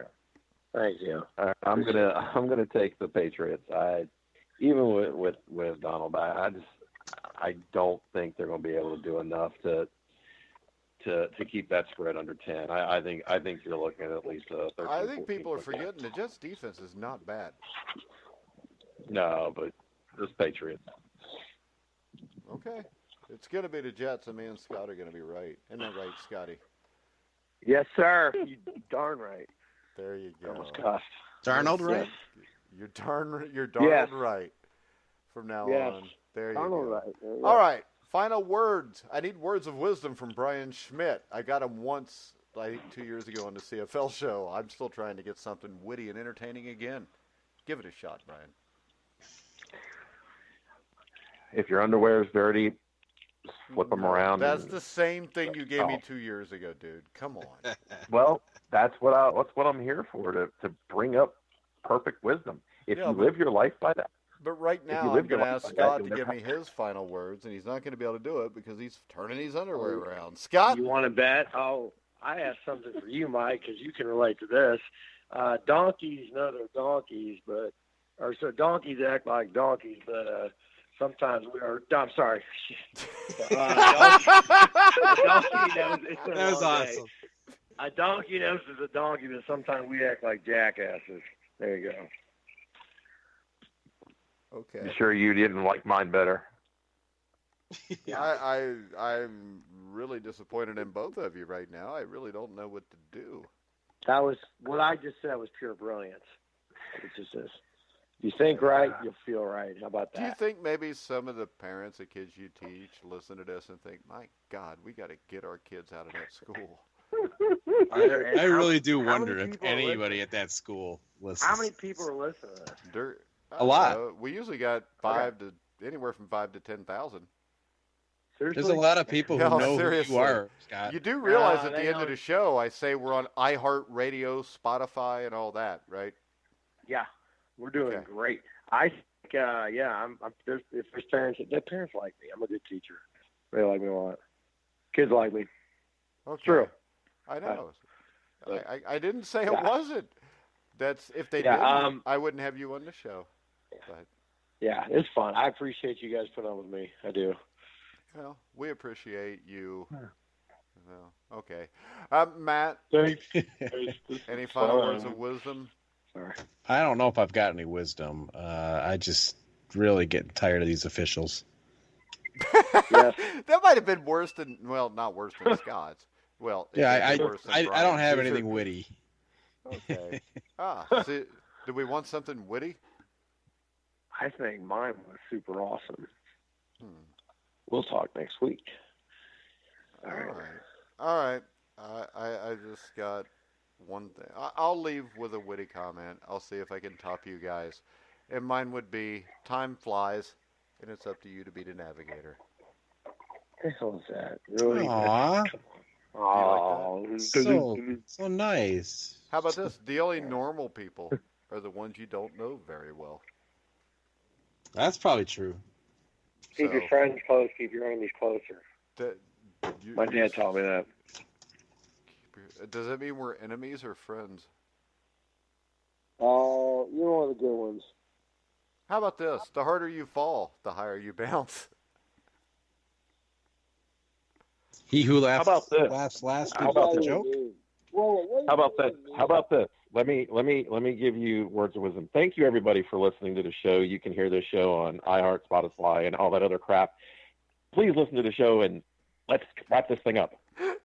Thank you. I'm gonna take the Patriots. Even with Donald back, I don't think they're going to be able to do enough to keep that spread under 10. I think you're looking at least a 13. I think people are forgetting the Jets' defense is not bad. No, but this Patriots. Okay. It's going to be the Jets, and me and Scott are going to be right. Isn't that right, Scotty? Yes, sir. You darn right. There you go. Almost cussed. Darnold, right? You're darn Yes. right from now Yes. on. There you Darnold go. right. All right. Final words. I need words of wisdom from Brian Schmidt. I got him once, I think 2 years ago on the CFL show. I'm still trying to get something witty and entertaining again. Give it a shot, Brian. If your underwear is dirty, flip them around. That's the same thing you gave me 2 years ago, dude. Come on. Well, that's what I'm here for, to bring up perfect wisdom. If you live your life by that. But right now, I'm going to ask Scott to give me his final words, and he's not going to be able to do it because he's turning his underwear around. Scott? You want to bet? Oh, I have something for you, Mike, because you can relate to this. Donkeys know they're donkeys, so donkeys act like donkeys, but sometimes we are. I'm sorry. Donkey knows it's been That was awesome. Day. A donkey knows it's a donkey, but sometimes we act like jackasses. There you go. Okay. You sure you didn't like mine better? I'm really disappointed in both of you right now. I really don't know what to do. That was what I just said was pure brilliance. It's just this. If you think right, you'll feel right. How about that? Do you think maybe some of the parents of kids you teach listen to this and think, my God, we got to get our kids out of that school? I really do wonder if anybody at that school listens. How many people are listening to this? A lot. We usually got anywhere from 5 to 10,000. Seriously? There's a lot of people who know who you are, Scott. You do realize at the end of the show, I say we're on iHeartRadio, Spotify, and all that, right? Yeah, we're doing great. I think, if there's parents like me. I'm a good teacher. They like me a lot. Kids like me. Okay. True. I know. I didn't say it wasn't. That's if they didn't, I wouldn't have you on the show. But, yeah, it's fun. I appreciate you guys putting on with me. I do. Well, we appreciate you. Well, okay. Matt, any final words of wisdom? Sorry. I don't know if I've got any wisdom. I just really getting tired of these officials. That might have been worse than, not worse than Scott's. Well, yeah, I don't have anything witty. Okay. So, do we want something witty? I think mine was super awesome. We'll talk next week. All right. I just got one thing. I'll leave with a witty comment. I'll see if I can top you guys. And mine would be, time flies, and it's up to you to be the navigator. What the hell is that? Really? Aww. Oh, so nice. How about this? The only normal people are the ones you don't know very well. That's probably true. Keep your friends close, keep your enemies closer. My dad taught me that. Does that mean we're enemies or friends? Oh, you're one of the good ones. How about this? The harder you fall, the higher you bounce. He who laughs last How about the this? joke. How about this? Let me give you words of wisdom. Thank you, everybody, for listening to the show. You can hear this show on iHeart, Spotify, and all that other crap. Please listen to the show, and let's wrap this thing up.